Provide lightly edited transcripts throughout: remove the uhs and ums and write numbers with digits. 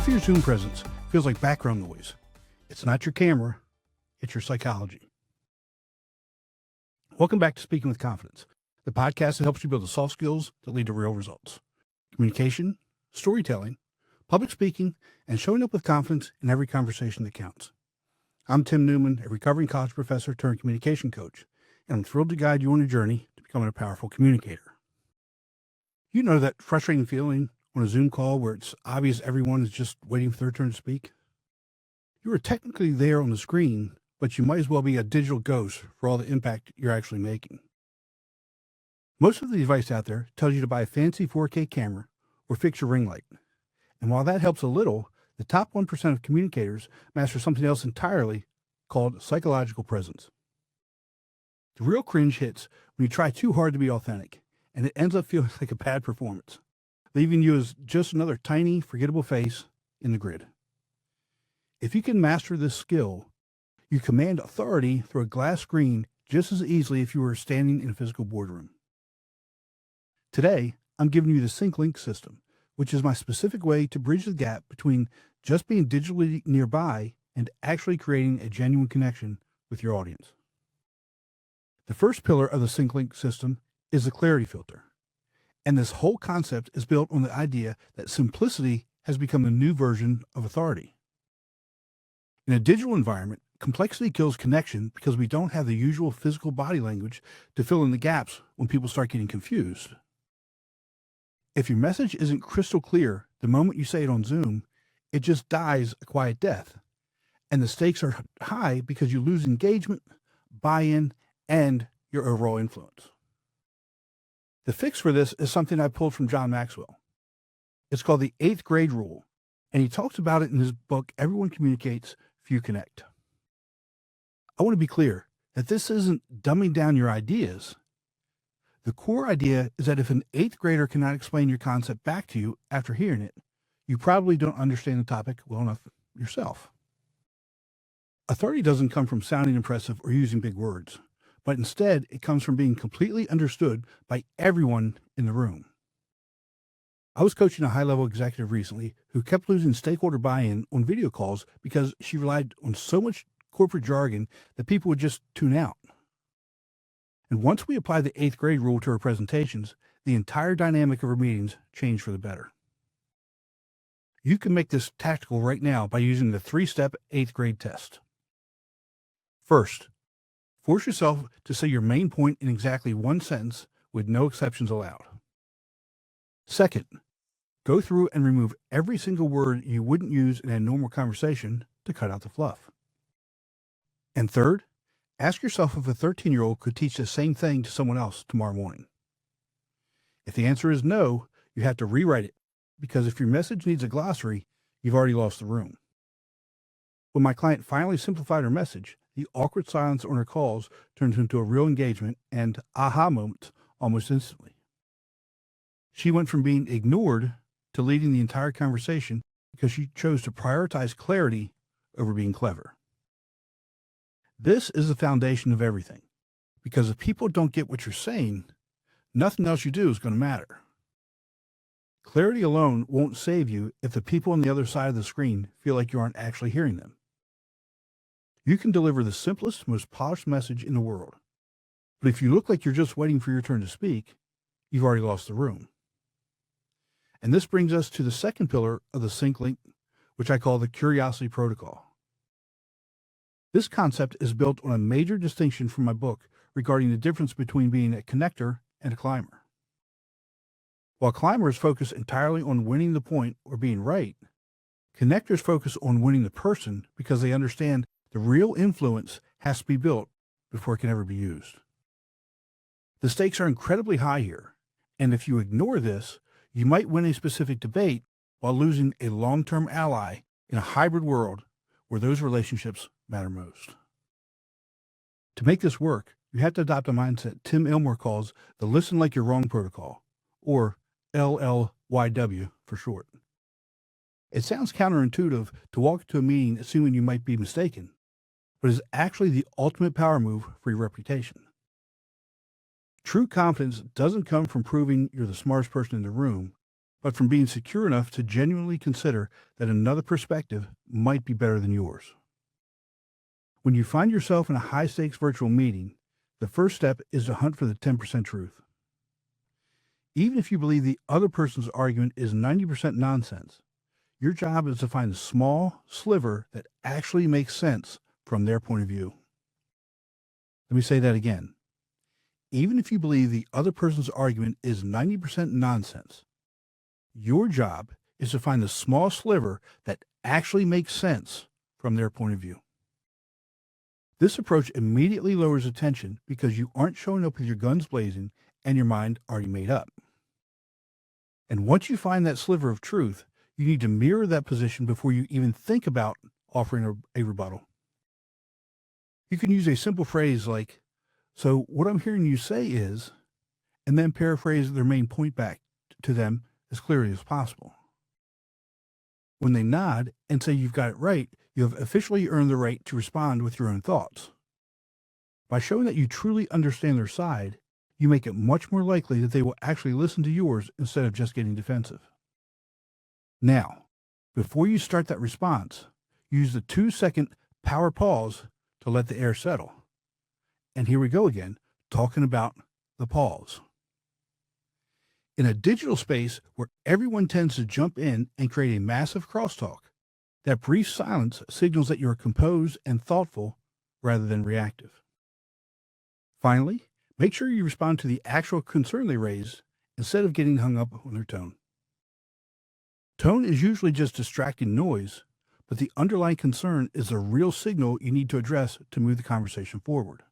if your Zoom presence feels like background noise, it's not your camera, it's your psychology. Welcome back to Speaking with Confidence, the podcast that helps you build the soft skills that lead to real results. Communication, storytelling, public speaking, and showing up with confidence in every conversation that counts. I'm Tim Newman, a recovering college professor turned communication coach, and I'm thrilled to guide you on a journey to becoming a powerful communicator. You know that frustrating feeling on a Zoom call where it's obvious everyone is just waiting for their turn to speak? You are technically there on the screen, but you might as well be a digital ghost for all the impact you're actually making. Most of the advice out there tells you to buy a fancy 4K camera or fix your ring light. And while that helps a little, the top 1% of communicators master something else entirely called psychological presence. The real cringe hits when you try too hard to be authentic, and it ends up feeling like a bad performance, leaving you as just another tiny, forgettable face in the grid. If you can master this skill, you command authority through a glass screen just as easily if you were standing in a physical boardroom. Today, I'm giving you the SyncLink System, which is my specific way to bridge the gap between just being digitally nearby and actually creating a genuine connection with your audience. The first pillar of the SyncLink system is the clarity filter. And this whole concept is built on the idea that simplicity has become the new version of authority. In a digital environment, complexity kills connection because we don't have the usual physical body language to fill in the gaps when people start getting confused. If your message isn't crystal clear the moment you say it on Zoom, it just dies a quiet death. And the stakes are high because you lose engagement, buy-in, and your overall influence. The fix for this is something I pulled from John Maxwell. It's called the 8th grade rule, and he talks about it in his book, Everyone Communicates, Few Connect. I want to be clear that this isn't dumbing down your ideas. The core idea is that if an 8th grader cannot explain your concept back to you after hearing it, you probably don't understand the topic well enough yourself. Authority doesn't come from sounding impressive or using big words, but instead it comes from being completely understood by everyone in the room. I was coaching a high-level executive recently who kept losing stakeholder buy-in on video calls because she relied on so much corporate jargon that people would just tune out. And once we applied the 8th grade rule to her presentations, the entire dynamic of her meetings changed for the better. You can make this tactical right now by using the 3-step 8th grade test. First, force yourself to say your main point in exactly one sentence with no exceptions allowed. Second, go through and remove every single word you wouldn't use in a normal conversation to cut out the fluff. And third, ask yourself if a 13-year-old could teach the same thing to someone else tomorrow morning. If the answer is no, you have to rewrite it, because if your message needs a glossary, you've already lost the room. When my client finally simplified her message, the awkward silence on her calls turned into a real engagement and aha moments almost instantly. She went from being ignored to leading the entire conversation because she chose to prioritize clarity over being clever. This is the foundation of everything, because if people don't get what you're saying, nothing else you do is going to matter. Clarity alone won't save you if the people on the other side of the screen feel like you aren't actually hearing them. You can deliver the simplest, most polished message in the world, but if you look like you're just waiting for your turn to speak, you've already lost the room. And this brings us to the second pillar of the SyncLink, which I call the curiosity protocol. This concept is built on a major distinction from my book regarding the difference between being a connector and a climber. While climbers focus entirely on winning the point or being right, connectors focus on winning the person because they understand the real influence has to be built before it can ever be used. The stakes are incredibly high here, and if you ignore this, you might win a specific debate while losing a long-term ally in a hybrid world where those relationships matter most. To make this work, you have to adopt a mindset Tim Elmore calls the Listen Like You're Wrong protocol, or LLYW for short. It sounds counterintuitive to walk into a meeting assuming you might be mistaken, but is actually the ultimate power move for your reputation. True confidence doesn't come from proving you're the smartest person in the room, but from being secure enough to genuinely consider that another perspective might be better than yours. When you find yourself in a high-stakes virtual meeting, the first step is to hunt for the 10% truth. Even if you believe the other person's argument is 90% nonsense, your job is to find a small sliver that actually makes sense from their point of view. Let me say that again. Even if you believe the other person's argument is 90% nonsense, your job is to find the small sliver that actually makes sense from their point of view. This approach immediately lowers attention because you aren't showing up with your guns blazing and your mind already made up. And once you find that sliver of truth, you need to mirror that position before you even think about offering a rebuttal. You can use a simple phrase like, "So what I'm hearing you say is," and then paraphrase their main point back to them as clearly as possible. When they nod and say you've got it right, you have officially earned the right to respond with your own thoughts. By showing that you truly understand their side, you make it much more likely that they will actually listen to yours instead of just getting defensive. Now, before you start that response, use the 2-second power pause to let the air settle. And here we go again, talking about the pause. In a digital space where everyone tends to jump in and create a massive crosstalk, that brief silence signals that you are composed and thoughtful rather than reactive. Finally, make sure you respond to the actual concern they raise instead of getting hung up on their tone. Tone is usually just distracting noise, but the underlying concern is the real signal you need to address to move the conversation forward.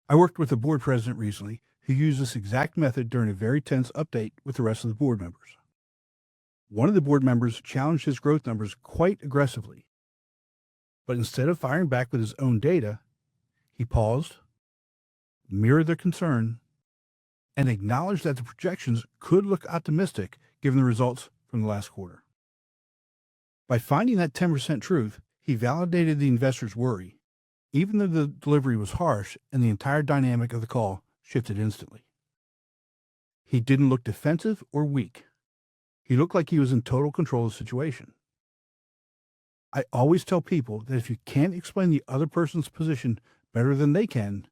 I worked with a board president recently who used this exact method during a very tense update with the rest of the board members. One of the board members challenged his growth numbers quite aggressively, but instead of firing back with his own data, he paused, mirrored their concern, and acknowledged that the projections could look optimistic given the results from the last quarter. By finding that 10% truth, he validated the investor's worry, even though the delivery was harsh and the entire dynamic of the call shifted instantly. He didn't look defensive or weak. He looked like he was in total control of the situation. I always tell people that if you can't explain the other person's position better than they can,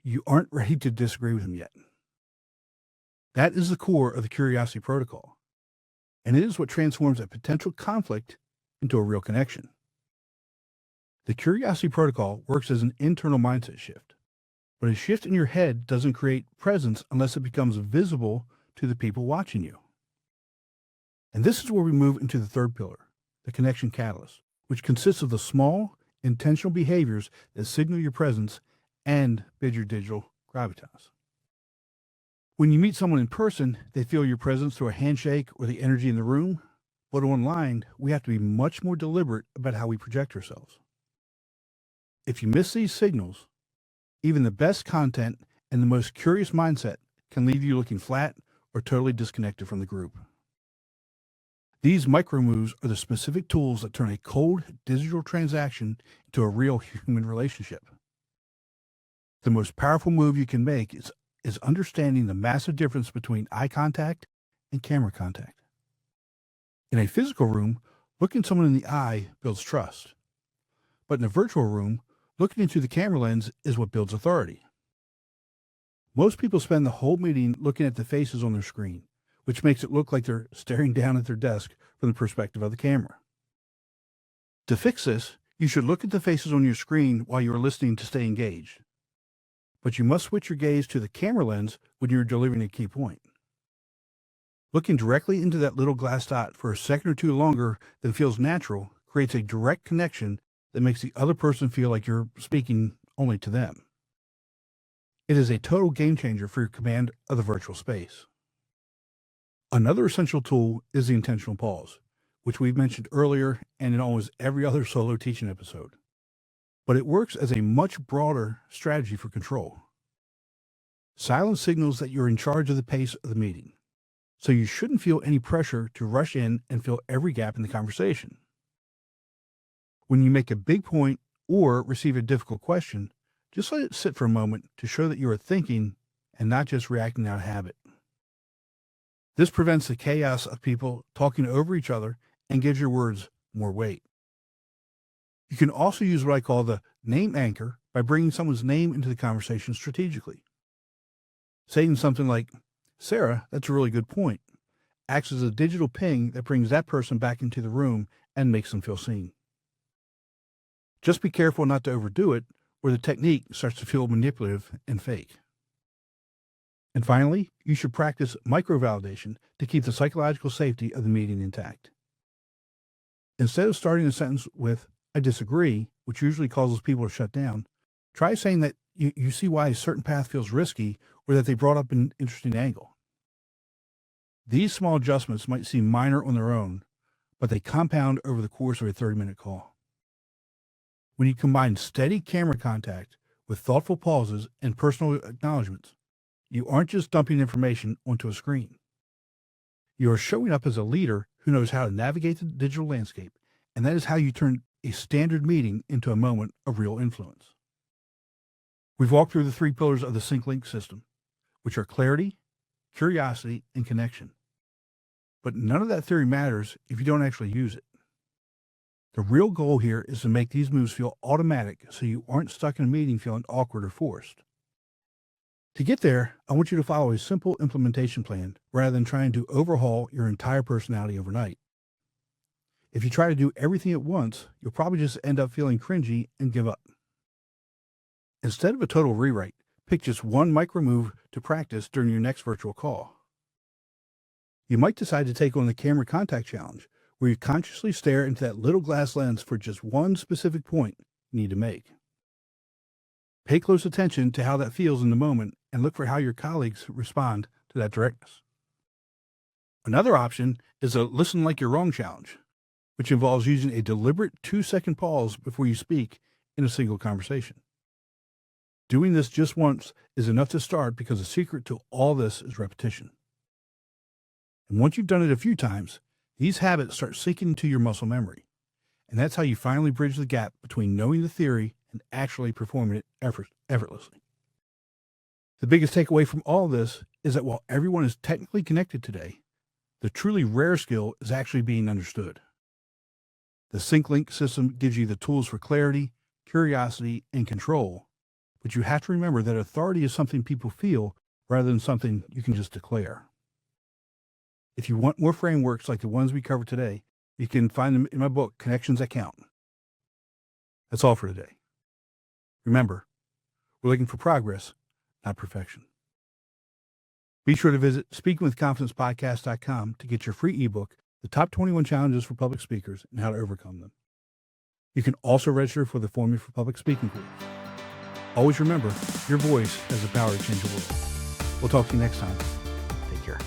you aren't ready to disagree with them yet. That is the core of the Curiosity Protocol, and it is what transforms a potential conflict into a real connection. The Curiosity Protocol works as an internal mindset shift, but a shift in your head doesn't create presence unless it becomes visible to the people watching you. And this is where we move into the third pillar, the connection catalyst, which consists of the small, intentional behaviors that signal your presence and bid your digital gravitas. When you meet someone in person, they feel your presence through a handshake or the energy in the room, but online, we have to be much more deliberate about how we project ourselves. If you miss these signals, even the best content and the most curious mindset can leave you looking flat or totally disconnected from the group. These micro moves are the specific tools that turn a cold digital transaction into a real human relationship. The most powerful move you can make is understanding the massive difference between eye contact and camera contact. In a physical room, looking someone in the eye builds trust. But in a virtual room, looking into the camera lens is what builds authority. Most people spend the whole meeting looking at the faces on their screen, which makes it look like they're staring down at their desk from the perspective of the camera. To fix this, you should look at the faces on your screen while you are listening to stay engaged. But you must switch your gaze to the camera lens when you're delivering a key point. Looking directly into that little glass dot for a second or two longer than feels natural creates a direct connection that makes the other person feel like you're speaking only to them. It is a total game changer for your command of the virtual space. Another essential tool is the intentional pause, which we've mentioned earlier and in almost every other solo teaching episode. But it works as a much broader strategy for control. Silence signals that you're in charge of the pace of the meeting, so you shouldn't feel any pressure to rush in and fill every gap in the conversation. When you make a big point or receive a difficult question, just let it sit for a moment to show that you are thinking and not just reacting out of habit. This prevents the chaos of people talking over each other and gives your words more weight. You can also use what I call the name anchor by bringing someone's name into the conversation strategically. Saying something like, "Sarah, that's a really good point," acts as a digital ping that brings that person back into the room and makes them feel seen. Just be careful not to overdo it, or the technique starts to feel manipulative and fake. And finally, you should practice micro-validation to keep the psychological safety of the meeting intact. Instead of starting a sentence with, "I disagree," which usually causes people to shut down, try saying that you see why a certain path feels risky or that they brought up an interesting angle. These small adjustments might seem minor on their own, but they compound over the course of a 30-minute call. When you combine steady camera contact with thoughtful pauses and personal acknowledgments, you aren't just dumping information onto a screen. You are showing up as a leader who knows how to navigate the digital landscape, and that is how you turn a standard meeting into a moment of real influence. We've walked through the 3 pillars of the SyncLink system, which are clarity, curiosity, and connection. But none of that theory matters if you don't actually use it. The real goal here is to make these moves feel automatic so you aren't stuck in a meeting feeling awkward or forced. To get there, I want you to follow a simple implementation plan rather than trying to overhaul your entire personality overnight. If you try to do everything at once, you'll probably just end up feeling cringy and give up. Instead of a total rewrite, pick just one micro move to practice during your next virtual call. You might decide to take on the camera contact challenge, where you consciously stare into that little glass lens for just one specific point you need to make. Pay close attention to how that feels in the moment and look for how your colleagues respond to that directness. Another option is a listen like you're wrong challenge, which involves using a deliberate 2-second pause before you speak in a single conversation. Doing this just once is enough to start because the secret to all this is repetition. And once you've done it a few times, these habits start sinking into your muscle memory. And that's how you finally bridge the gap between knowing the theory and actually performing it effortlessly. The biggest takeaway from all this is that while everyone is technically connected today, the truly rare skill is actually being understood. The SyncLink system gives you the tools for clarity, curiosity, and control, but you have to remember that authority is something people feel rather than something you can just declare. If you want more frameworks like the ones we covered today, you can find them in my book, Connections That Count. That's all for today. Remember, we're looking for progress, not perfection. Be sure to visit speakingwithconfidencepodcast.com to get your free ebook, The Top 21 Challenges for Public Speakers and How to Overcome Them. You can also register for the Formula for Public Speaking course. Always remember, your voice has the power to change the world. We'll talk to you next time. Take care.